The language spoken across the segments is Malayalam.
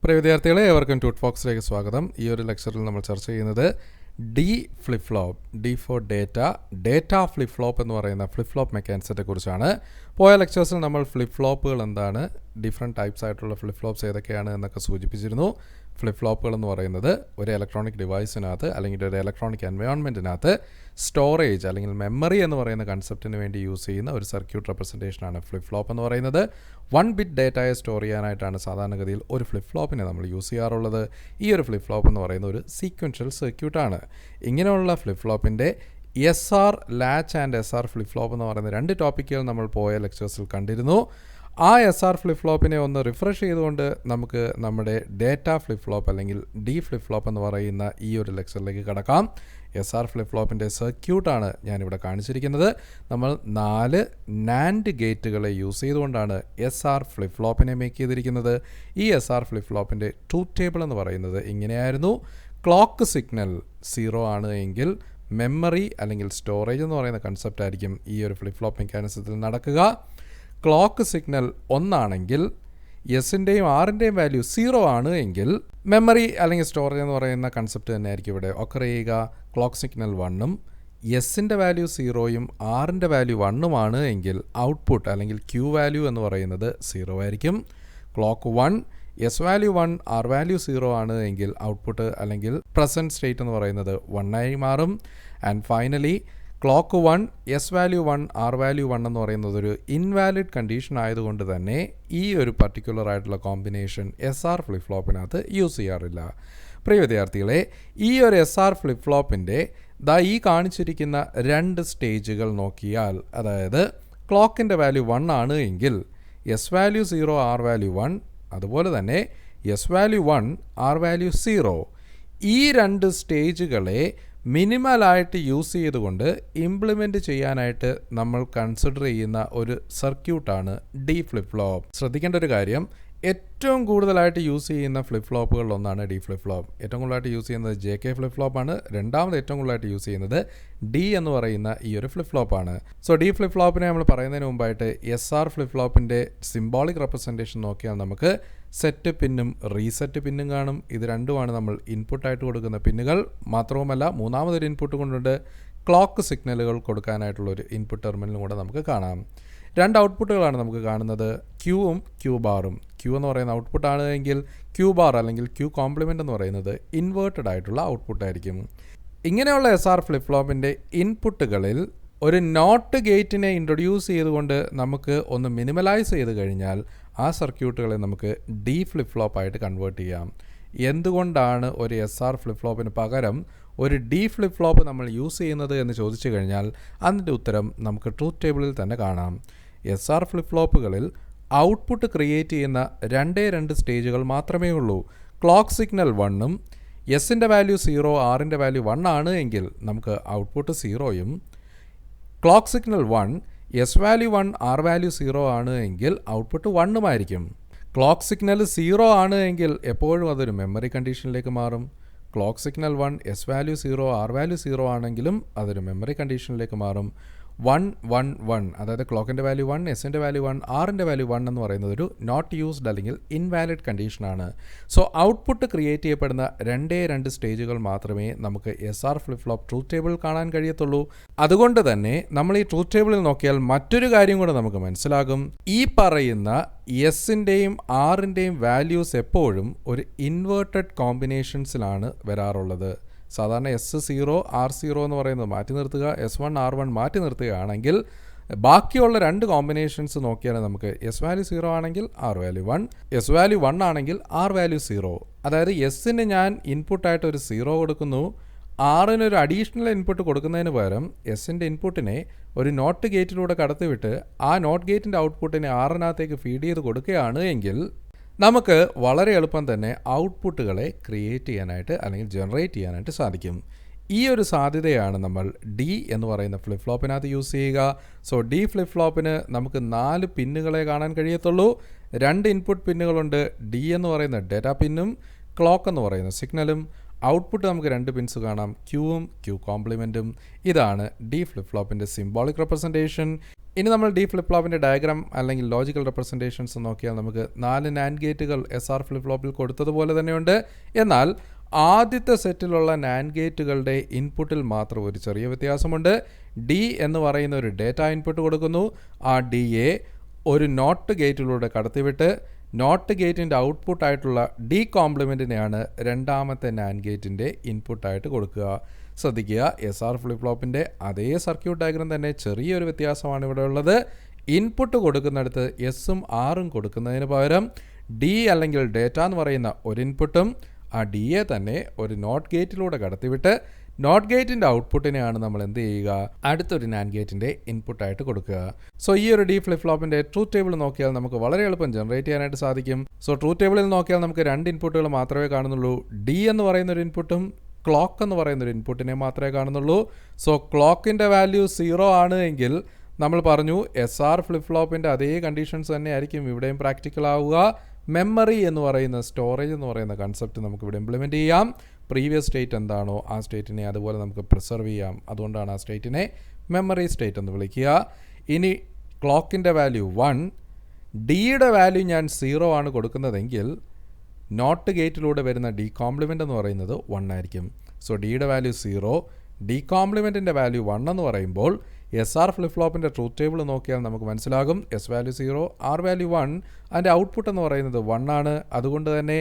പ്രിയ വിദ്യാർത്ഥികളെ, ഏവർക്കും ട്യൂട്ട് ഫോക്സിലേക്ക് സ്വാഗതം. ഈ ഒരു ലെക്ചറിൽ നമ്മൾ ചർച്ച ചെയ്യുന്നത് D flip flop, D four data flip flop എന്ന് പറയുന്ന ഫ്ലിപ്പ് ഫ്ലോപ്പ് മെക്കാനിസത്തെ കുറിച്ചാണ്. പോയ ലെക്ചേഴ്സിൽ നമ്മൾ ഫ്ലിപ്പ് ഫ്ലോപ്പുകൾ എന്താണ്, ഡിഫറെൻറ്റ് ടൈപ്സ് ആയിട്ടുള്ള ഫ്ലിപ്പ് ഫ്ലോപ്സ് ഏതൊക്കെയാണ് എന്നൊക്കെ സൂചിപ്പിച്ചിരുന്നു. ഫ്ലിപ്പ് ഫ്ലോപ്പുകൾ എന്ന് പറയുന്നത് ഒരു ഇലക്ട്രോണിക് ഡിവൈസിനകത്ത് അല്ലെങ്കിൽ ഒരു ഇലക്ട്രോണിക് എൻവയോൺമെൻറ്റിനകത്ത് സ്റ്റോറേജ് അല്ലെങ്കിൽ മെമ്മറി എന്ന് പറയുന്ന കൺസെപ്റ്റിന് വേണ്ടി യൂസ് ചെയ്യുന്ന ഒരു സർക്യൂട്ട് റെപ്രസെൻറ്റേഷനാണ് ഫ്ലിപ്പ് ഫ്ലോപ്പ് എന്ന് പറയുന്നത്. 1 ബിറ്റ് ഡേറ്റയെ സ്റ്റോർ ചെയ്യാനായിട്ടാണ് സാധാരണഗതിയിൽ ഒരു ഫ്ലിപ്പ് ഫ്ലോപ്പിനെ നമ്മൾ യൂസ് ചെയ്യാറുള്ളത്. ഈ ഒരു ഫ്ലിപ്പ് ഫ്ലോപ്പ് എന്ന് പറയുന്ന ഒരു സീക്വൻഷ്യൽ സർക്യൂട്ടാണ്. ഇങ്ങനെയുള്ള ഫ്ലിപ്പ് ഫ്ലോപ്പിൻ്റെ SR latch and SR flip flop എന്ന് പറയുന്ന 2 ടോപ്പിക്കുകൾ നമ്മൾ പോയ ലെക്ചേഴ്സിൽ കണ്ടിരുന്നു. ആ SR ഫ്ലിപ്പ് ഫ്ലോപ്പിനെ ഒന്ന് റിഫ്രഷ് ചെയ്തുകൊണ്ട് നമുക്ക് നമ്മുടെ ഡേറ്റ ഫ്ലിപ്പ് ഫ്ലോപ്പ് അല്ലെങ്കിൽ ഡി ഫ്ലിപ്പ് ഫ്ലോപ്പ് എന്ന് പറയുന്ന ഈ ഒരു ലെക്ചറിലേക്ക് കടക്കാം. SR ഫ്ലിപ്പ് ഫ്ലോപ്പിൻ്റെ സർക്യൂട്ടാണ് ഞാനിവിടെ കാണിച്ചിരിക്കുന്നത്. നമ്മൾ 4 നാൻഡ് ഗേറ്റുകളെ യൂസ് ചെയ്തുകൊണ്ടാണ് SR ഫ്ലിപ്പ് ഫ്ലോപ്പിനെ മേക്ക് ചെയ്തിരിക്കുന്നത്. ഈ SR ഫ്ലിപ്പ് ഫ്ലോപ്പിൻ്റെ ട്രൂത്ത് ടേബിൾ എന്ന് പറയുന്നത് ഇങ്ങനെയായിരുന്നു. ക്ലോക്ക് സിഗ്നൽ 0 ആണ് എങ്കിൽ മെമ്മറി അല്ലെങ്കിൽ സ്റ്റോറേജ് എന്ന് പറയുന്ന കൺസെപ്റ്റ് ആയിരിക്കും ഈ ഒരു ഫ്ലിപ്പ് ഫ്ലോപ്പ് മെക്കാനിസത്തിൽ നടക്കുക. ക്ലോക്ക് സിഗ്നൽ 1 ആണെങ്കിൽ എസിൻ്റെയും ആറിൻ്റെയും വാല്യൂ 0 ആണ് എങ്കിൽ മെമ്മറി അല്ലെങ്കിൽ സ്റ്റോറേജ് എന്ന് പറയുന്ന കൺസെപ്റ്റ് തന്നെ ആയിരിക്കും ഇവിടെ ഒക്കർ ചെയ്യുക. ക്ലോക്ക് സിഗ്നൽ 1ഉം എസിൻ്റെ വാല്യൂ 0യും ആറിൻ്റെ വാല്യൂ 1ഉം ആണ് എങ്കിൽ ഔട്ട്പുട്ട് അല്ലെങ്കിൽ ക്യൂ വാല്യൂ എന്ന് പറയുന്നത് 0 ആയിരിക്കും. Clock 1 S value 1 R value 0 ആണ് എങ്കിൽ ഔട്ട്പുട്ട് അല്ലെങ്കിൽ പ്രസൻറ്റ് സ്റ്റേറ്റ് എന്ന് പറയുന്നത് 1 ആയി മാറും. And finally clock 1 S value 1 R value 1 എന്ന് പറയുന്നത് ഒരു ഇൻവാലിഡ് കണ്ടീഷൻ ആയതുകൊണ്ട് തന്നെ ഈ ഒരു പർട്ടിക്കുലർ ആയിട്ടുള്ള കോമ്പിനേഷൻ SR ഫ്ലിപ്പ് ഫ്ലോപ്പിനകത്ത് യൂസ് ചെയ്യാറില്ല. പ്രിയ വിദ്യാർത്ഥികളെ, ഈ ഒരു SR ഫ്ലിപ്പ് ഫ്ലോപ്പിൻ്റെ ഈ കാണിച്ചിരിക്കുന്ന 2 സ്റ്റേജുകൾ നോക്കിയാൽ, അതായത് ക്ലോക്കിൻ്റെ വാല്യൂ 1 ആണ് എങ്കിൽ എസ് വാല്യൂ 0 ആർ വാല്യൂ 1, അതുപോലെ തന്നെ എസ് വാല്യൂ 1 ആർ വാല്യൂ 0, ഈ 2 സ്റ്റേജുകളെ മിനിമലായിട്ട് യൂസ് ചെയ്തുകൊണ്ട് ഇംപ്ലിമെൻറ്റ് ചെയ്യാനായിട്ട് നമ്മൾ കൺസിഡർ ചെയ്യുന്ന ഒരു സർക്യൂട്ടാണ് ഡി ഫ്ലിപ്പ് ഫ്ലോപ്പ്. ശ്രദ്ധിക്കേണ്ട ഒരു കാര്യം, ഏറ്റവും കൂടുതലായിട്ട് യൂസ് ചെയ്യുന്ന ഫ്ലിപ്പ് ഫ്ലോപ്പുകളിലൊന്നാണ് ഡി ഫ്ലിപ്പ് ഫ്ലോപ്പ്. ഏറ്റവും കൂടുതലായിട്ട് യൂസ് ചെയ്യുന്നത് JK ഫ്ലിപ്പ് ഫ്ലോപ്പാണ്. രണ്ടാമത് ഏറ്റവും കൂടുതലായിട്ട് യൂസ് ചെയ്യുന്നത് ഡി എന്ന് പറയുന്ന ഈ ഒരു ഫ്ലിപ്പ് ഫ്ലോപ്പാണ്. സോ ഡി ഫ്ലിപ്പ് ഫ്ലോപ്പിനെ നമ്മൾ പറയുന്നതിന് മുമ്പായിട്ട് SR ഫ്ലിപ്പ് ഫ്ലോപ്പിൻ്റെ സിംബോളിക് റെപ്രസെൻറ്റേഷൻ നോക്കിയാൽ നമുക്ക് സെറ്റ് പിന്നും റീസെറ്റ് പിന്നും കാണും. ഇത് രണ്ടുമാണ് നമ്മൾ ഇൻപുട്ടായിട്ട് കൊടുക്കുന്ന പിന്നുകൾ. മാത്രവുമല്ല, മൂന്നാമതൊരു ഇൻപുട്ട് കൊണ്ടുണ്ട് ക്ലോക്ക് സിഗ്നലുകൾ കൊടുക്കാനായിട്ടുള്ളൊരു ഇൻപുട്ട് ടെർമിനലും കൂടെ നമുക്ക് കാണാം. 2 ഔട്ട്പുട്ടുകളാണ് നമുക്ക് കാണുന്നത്, ക്യൂവും ക്യൂ ബാറും. ക്യൂ എന്ന് പറയുന്ന ഔട്ട്പുട്ടാണ് എങ്കിൽ ക്യൂ ബാർ അല്ലെങ്കിൽ ക്യൂ കോംപ്ലിമെൻ്റ് എന്ന് പറയുന്നത് ഇൻവേർട്ടഡ് ആയിട്ടുള്ള ഔട്ട്പുട്ടായിരിക്കും. ഇങ്ങനെയുള്ള SR ഫ്ലിപ്പ് ഫ്ലോപ്പിൻ്റെ ഇൻപുട്ടുകളിൽ ഒരു നോട്ട് ഗേറ്റിനെ ഇൻട്രൊഡ്യൂസ് ചെയ്തുകൊണ്ട് നമുക്ക് ഒന്ന് മിനിമലൈസ് ചെയ്ത് കഴിഞ്ഞാൽ ആ സർക്യൂട്ടുകളെ നമുക്ക് ഡി ഫ്ലിപ്പ് ഫ്ലോപ്പായിട്ട് കൺവേർട്ട് ചെയ്യാം. എന്തുകൊണ്ടാണ് ഒരു SR ഫ്ലിപ്പ് ഫ്ലോപ്പിന് പകരം ഒരു ഡി ഫ്ലിപ്പ് ഫ്ലോപ്പ് നമ്മൾ യൂസ് ചെയ്യുന്നത് എന്ന് ചോദിച്ചു കഴിഞ്ഞാൽ അതിൻ്റെ ഉത്തരം നമുക്ക് ട്രൂത്ത് ടേബിളിൽ തന്നെ കാണാം. SR ഫ്ലിപ്പ് ഫ്ലോപ്പുകളിൽ ഔട്ട്പുട്ട് ക്രിയേറ്റ് ചെയ്യുന്ന 2 സ്റ്റേജുകൾ മാത്രമേ ഉള്ളൂ. ക്ലോക്ക് സിഗ്നൽ 1ഉം എസിൻ്റെ വാല്യൂ 0 ആറിൻ്റെ വാല്യൂ 1 ആണ് എങ്കിൽ നമുക്ക് ഔട്ട്പുട്ട് 0യും, clock signal 1 S value 1 R value 0 ആണ് എങ്കിൽ ഔട്ട്പുട്ട് 1ഉമായിരിക്കും. ക്ലോക്ക് സിഗ്നൽ 0 ആണ് എങ്കിൽ എപ്പോഴും അതൊരു മെമ്മറി കണ്ടീഷനിലേക്ക് മാറും. Clock signal 1 S value 0 R value 0 ആണെങ്കിലും അതൊരു മെമ്മറി കണ്ടീഷനിലേക്ക് മാറും. 1 1 1, അതായത് ക്ലോക്കിൻ്റെ വാല്യൂ 1 എസിൻ്റെ വാല്യൂ 1 ആറിൻ്റെ വാല്യൂ 1 എന്ന് പറയുന്നത് ഒരു നോട്ട് യൂസ്ഡ് അല്ലെങ്കിൽ ഇൻവാലിഡ് കണ്ടീഷനാണ്. സോ ഔട്ട്പുട്ട് ക്രിയേറ്റ് ചെയ്യപ്പെടുന്ന 2 സ്റ്റേജുകൾ മാത്രമേ നമുക്ക് SR ഫ്ലിപ്പ് ഫ്ലോപ്പ് ട്രൂത്ത് ടേബിളിൽ കാണാൻ കഴിയത്തുള്ളൂ. അതുകൊണ്ട് തന്നെ നമ്മൾ ഈ ട്രൂത്ത് ടേബിളിൽ നോക്കിയാൽ മറ്റൊരു കാര്യം കൂടെ നമുക്ക് മനസ്സിലാകും. ഈ പറയുന്ന എസിൻ്റെയും ആറിൻ്റെയും വാല്യൂസ് എപ്പോഴും ഒരു ഇൻവേർട്ടഡ് കോമ്പിനേഷൻസിലാണ് വരാറുള്ളത്. സാധാരണ S0 R0 എന്ന് പറയുന്നത് മാറ്റി നിർത്തുക, S1 R1 മാറ്റി നിർത്തുകയാണെങ്കിൽ ബാക്കിയുള്ള 2 കോമ്പിനേഷൻസ് നോക്കിയാൽ നമുക്ക് എസ് വാല്യൂ 0 ആണെങ്കിൽ ആർ വാല്യൂ 1, എസ് വാല്യൂ 1 ആണെങ്കിൽ ആർ വാല്യൂ 0. അതായത് എസിന് ഞാൻ ഇൻപുട്ടായിട്ട് ഒരു 0 കൊടുക്കുന്നു, ആറിന് ഒരു അഡീഷണൽ ഇൻപുട്ട് കൊടുക്കുന്നതിന് പകരം എസിൻ്റെ ഇൻപുട്ടിനെ ഒരു നോട്ട് ഗേറ്റിലൂടെ കടത്തിവിട്ട് ആ നോട്ട് ഗേറ്റിൻ്റെ ഔട്ട്പുട്ടിനെ ആറിനകത്തേക്ക് ഫീഡ് ചെയ്ത് കൊടുക്കുകയാണ് എങ്കിൽ നമുക്ക് വളരെ എളുപ്പം തന്നെ ഔട്ട്പുട്ടുകളെ ക്രിയേറ്റ് ചെയ്യാനായിട്ട് അല്ലെങ്കിൽ ജനറേറ്റ് ചെയ്യാനായിട്ട് സാധിക്കും. ഈ ഒരു സാധ്യതയാണ് നമ്മൾ ഡി എന്ന് പറയുന്ന ഫ്ലിപ്പ് ഫ്ലോപ്പിനകത്ത് യൂസ് ചെയ്യുക. സോ ഡി ഫ്ലിപ്പ് ഫ്ലോപ്പിന് നമുക്ക് 4 പിന്നുകളെ കാണാൻ കഴിയത്തുള്ളൂ. 2 ഇൻപുട്ട് പിന്നുകളുണ്ട്, ഡി എന്ന് പറയുന്ന ഡേറ്റ പിന്നും ക്ലോക്ക് എന്ന് പറയുന്ന സിഗ്നലും. ഔട്ട്പുട്ട് നമുക്ക് 2 പിൻസ് കാണാം, ക്യൂവും ക്യൂ കോംപ്ലിമെൻറ്റും. ഇതാണ് ഡി ഫ്ലിപ്പ് ഫ്ലോപ്പിൻ്റെ സിംബോളിക് റെപ്രസെൻറ്റേഷൻ. ഇനി നമ്മൾ ഡി ഫ്ലിപ്പ് ഫ്ലോപ്പിൻ്റെ ഡയഗ്രാം അല്ലെങ്കിൽ ലോജിക്കൽ റെപ്രസെൻറ്റേഷൻസ് നോക്കിയാൽ നമുക്ക് 4 നാൻഡ് ഗേറ്റുകൾ SR ഫ്ലിപ്പ് ഫ്ലോപ്പിൽ കൊടുത്തതുപോലെ തന്നെയുണ്ട്. എന്നാൽ ആദ്യത്തെ സെറ്റിലുള്ള നാൻഡ് ഗേറ്റുകളുടെ ഇൻപുട്ടിൽ മാത്രം ഒരു ചെറിയ വ്യത്യാസമുണ്ട്. ഡി എന്ന് പറയുന്ന ഒരു ഡേറ്റ ഇൻപുട്ട് കൊടുക്കുന്നു. ആ ഡിയെ ഒരു നോട്ട് ഗേറ്റിലൂടെ കടത്തിവിട്ട് നോട്ട് ഗേറ്റിൻ്റെ ഔട്ട്പുട്ടായിട്ടുള്ള ഡി കോംപ്ലിമെൻറ്റിനെയാണ് രണ്ടാമത്തെ നാൻഡ് ഗേറ്റിൻ്റെ ഇൻപുട്ടായിട്ട് കൊടുക്കുക. ശ്രദ്ധിക്കുക, SR ഫ്ലിപ്പ് ഫ്ലോപ്പിൻ്റെ അതേ സർക്യൂട്ട് ഡയഗ്രം തന്നെ ചെറിയൊരു വ്യത്യാസമാണ് ഇവിടെ ഉള്ളത്. ഇൻപുട്ട് കൊടുക്കുന്നിടത്ത് എസും ആറും കൊടുക്കുന്നതിന് പകരം ഡി അല്ലെങ്കിൽ ഡേറ്റ എന്ന് പറയുന്ന ഒരു ഇൻപുട്ടും ആ ഡിയെ തന്നെ ഒരു നോട്ട് ഗേറ്റിലൂടെ കടത്തിവിട്ട് നോട്ട് ഗേറ്റിൻ്റെ ഔട്ട്പുട്ടിനെയാണ് നമ്മൾ എന്ത് ചെയ്യുക, അടുത്തൊരു നാൻഡ് ഗേറ്റിൻ്റെ ഇൻപുട്ടായിട്ട് കൊടുക്കുക. സോ ഈ ഒരു ഡി ഫ്ലിപ്പ് ഫ്ലോപ്പിൻ്റെ ട്രൂത്ത് ടേബിൾ നോക്കിയാൽ നമുക്ക് വളരെ എളുപ്പം ജനറേറ്റ് ചെയ്യാനായിട്ട് സാധിക്കും. സോ ട്രൂത്ത് ടേബിളിൽ നോക്കിയാൽ നമുക്ക് 2 ഇൻപുട്ടുകൾ മാത്രമേ കാണുന്നുള്ളൂ. ഡി എന്ന് പറയുന്ന ഒരു ഇൻപുട്ടും ക്ലോക്ക് എന്ന് പറയുന്ന ഒരു ഇൻപുട്ടിനെ മാത്രമേ കാണുന്നുള്ളൂ. സോ ക്ലോക്കിൻ്റെ വാല്യൂ 0 ആണ് എങ്കിൽ നമ്മൾ പറഞ്ഞു SR ഫ്ലിപ്പ് ഫ്ലോപ്പിൻ്റെ അതേ കണ്ടീഷൻസ് തന്നെ ആയിരിക്കും ഇവിടെയും പ്രാക്ടിക്കൽ ആവുക. മെമ്മറി എന്ന് പറയുന്ന സ്റ്റോറേജ് എന്ന് പറയുന്ന കൺസെപ്റ്റ് നമുക്ക് ഇവിടെ ഇംപ്ലിമെൻറ്റ് ചെയ്യാം. പ്രീവിയസ് സ്റ്റേറ്റ് എന്താണോ ആ സ്റ്റേറ്റിനെ അതുപോലെ നമുക്ക് പ്രിസർവ് ചെയ്യാം. അതുകൊണ്ടാണ് ആ സ്റ്റേറ്റിനെ മെമ്മറി സ്റ്റേറ്റ് എന്ന് വിളിക്കുക. ഇനി ക്ലോക്കിൻ്റെ വാല്യൂ 1, ഡിയുടെ വാല്യൂ ഞാൻ 0 ആണ് കൊടുക്കുന്നതെങ്കിൽ നോട്ട് ഗേറ്റിലൂടെ വരുന്ന ഡി കോംപ്ലിമെൻ്റ് എന്ന് പറയുന്നത് 1 ആയിരിക്കും. സോ ഡിയുടെ വാല്യൂ 0, ഡി കോംപ്ലിമെൻറ്റിൻ്റെ വാല്യൂ 1 എന്ന് പറയുമ്പോൾ SR ഫ്ലിപ്പ് ഫ്ലോപ്പിൻ്റെ ട്രൂത്ത് ടേബിൾ നോക്കിയാൽ നമുക്ക് മനസ്സിലാകും എസ് വാല്യൂ 0, ആർ വാല്യൂ 1, അതിൻ്റെ ഔട്ട്പുട്ട് എന്ന് പറയുന്നത് 1 ആണ്. അതുകൊണ്ട് തന്നെ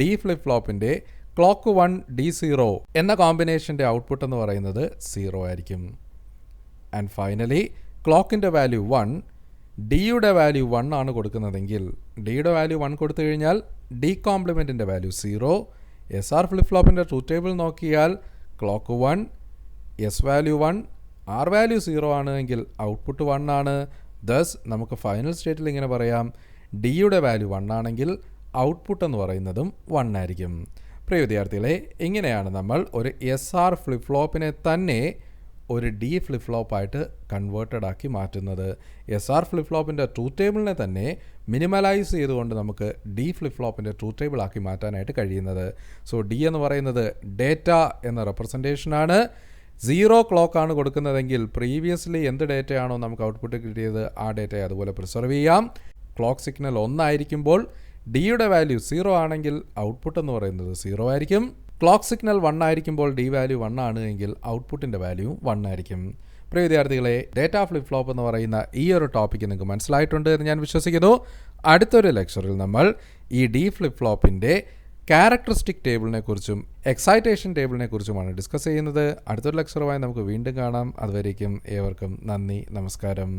ഡി ഫ്ലിപ്പ് ഫ്ലോപ്പിൻ്റെ ക്ലോക്ക് 1 D0 എന്ന കോമ്പിനേഷൻ്റെ ഔട്ട്പുട്ട് എന്ന് പറയുന്നത് 0 ആയിരിക്കും. ആൻഡ് ഫൈനലി ക്ലോക്കിൻ്റെ വാല്യൂ 1, ഡിയുടെ വാല്യൂ 1 ആണ് കൊടുക്കുന്നതെങ്കിൽ ഡിയുടെ വാല്യൂ 1 കൊടുത്തു കഴിഞ്ഞാൽ ഡി കോംപ്ലിമെൻറ്റിൻ്റെ വാല്യൂ 0. SR ഫ്ലിപ്പ് ഫ്ലോപ്പിൻ്റെ ട്രൂത്ത് ടേബിൾ നോക്കിയാൽ clock 1, S value 1, R value 0 ആണ് എങ്കിൽ ഔട്ട്പുട്ട് 1 ആണ്. ദസ് നമുക്ക് ഫൈനൽ സ്റ്റേറ്റിൽ ഇങ്ങനെ പറയാം, ഡിയുടെ വാല്യൂ 1 ആണെങ്കിൽ ഔട്ട്പുട്ട് എന്ന് പറയുന്നതും 1 ആയിരിക്കും. പ്രിയ വിദ്യാർത്ഥികളെ, ഇങ്ങനെയാണ് നമ്മൾ ഒരു SR ഫ്ലിപ്പ് ഫ്ലോപ്പിനെ തന്നെ ഒരു ഡി ഫ്ലിപ്പ് ഫ്ലോപ്പായിട്ട് കൺവേർട്ടഡ് ആക്കി മാറ്റുന്നത്. SR ഫ്ലിപ്പ് ഫ്ലോപ്പിൻ്റെ ട്രൂത്ത് ടേബിളിനെ തന്നെ മിനിമലൈസ് ചെയ്തുകൊണ്ട് നമുക്ക് ഡി ഫ്ലിപ്പ് ഫ്ലോപ്പിൻ്റെ ട്രൂത്ത് ടേബിൾ ആക്കി മാറ്റാനായിട്ട് കഴിയുന്നത്. സോ ഡി എന്ന് പറയുന്നത് ഡേറ്റ എന്ന റെപ്രസെൻറ്റേഷനാണ്. 0 ക്ലോക്കാണ് കൊടുക്കുന്നതെങ്കിൽ പ്രീവിയസ്ലി എന്ത് ഡേറ്റയാണോ നമുക്ക് ഔട്ട്പുട്ട് കിട്ടിയത് ആ ഡേറ്റയെ അതുപോലെ പ്രിസർവ് ചെയ്യാം. ക്ലോക്ക് സിഗ്നൽ 1 ആയിരിക്കുമ്പോൾ ഡിയുടെ വാല്യൂ 0 ആണെങ്കിൽ ഔട്ട്പുട്ട് എന്ന് പറയുന്നത് 0 ആയിരിക്കും. ക്ലോക്ക് സിഗ്നൽ 1 ആയിരിക്കുമ്പോൾ ഡി വാല്യൂ 1 ആണ് എങ്കിൽ ഔട്ട്പുട്ടിൻ്റെ വാല്യൂ 1 ആയിരിക്കും. പ്രിയ വിദ്യാർത്ഥികളെ, ഡേറ്റ ഫ്ലിപ്പ് ഫ്ലോപ്പ് എന്ന് പറയുന്ന ഈ ഒരു ടോപ്പിക്ക് നിങ്ങൾക്ക് മനസ്സിലായിട്ടുണ്ട് എന്ന് ഞാൻ വിശ്വസിക്കുന്നു. അടുത്തൊരു ലെക്ചറിൽ നമ്മൾ ഈ ഡി ഫ്ലിപ്പ് ഫ്ലോപ്പിൻ്റെ ക്യാരക്ടറിസ്റ്റിക് ടേബിളിനെ കുറിച്ചും എക്സൈറ്റേഷൻ ടേബിളിനെ കുറിച്ചുമാണ് ഡിസ്കസ് ചെയ്യുന്നത്. അടുത്തൊരു ലെക്ചറുമായി നമുക്ക് വീണ്ടും കാണാം. അതുവരേക്കും ഏവർക്കും നന്ദി, നമസ്കാരം.